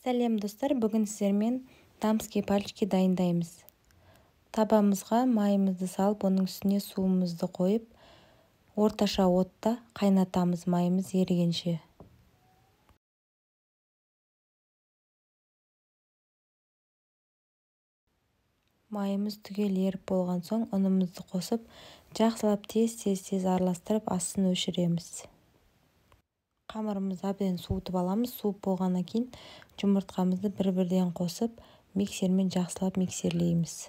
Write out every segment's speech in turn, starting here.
Сәлем достар, бүгін сіздермен дамские пальчики дайындаймыз. Табамызға майымызды салып, оның үстіне суымызды қойып, орташа отта қайнатамыз майымыз ерігенше. Майымыз түгел еріп болған соң, ұнымызды қосып, жақсылап тез араластырып, астын өшіреміз. Қамырымызды әбден суытып аламыз. Суып болғаннан кейін жұмыртқамызды бір-бірден қосып, миксермен жақсылап миксерлейміз.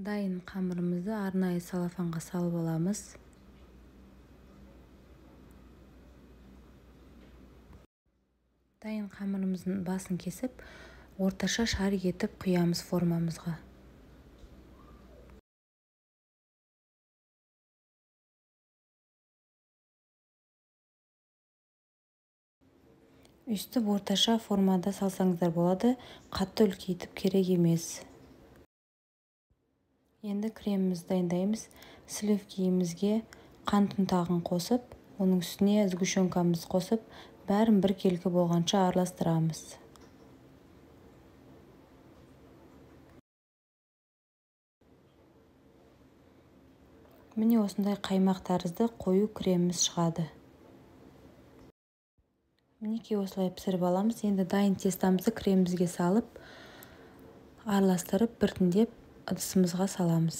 Дайын қамырымызды арнайы салафанға салып аламыз. Дайын қамырымыздың басын кесіп, орташа шарик етіп құямыз формамызға. Үсті орташа формада салсаңыздар болады, қатты үлкейтіп керек емес. Енді кремімізді дайындаймыз. Сливкиімізге қант ұнтағын қосып, оның үстіне сгущенкамызды қосып, бәрін бір келкі болғанша араластырамыз. Міне осындай қаймақ тәрізді қою креміміз шығады. Мінекей осылай пісіріп аламыз. Енді дайын тестамызды кремімізге салып, араластырып, біртіндеп ыдысымызға саламыз.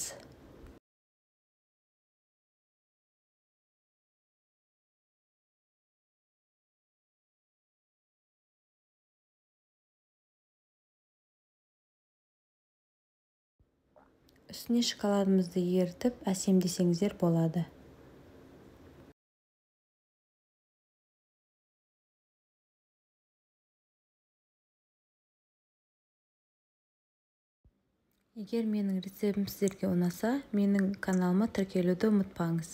Үстіне шоколадымызды ерітіп, әсемдесеңіздер болады. Егер менің рецептім сіздерге ұнаса, менің каналыма тіркелуді ұмытпаңыз.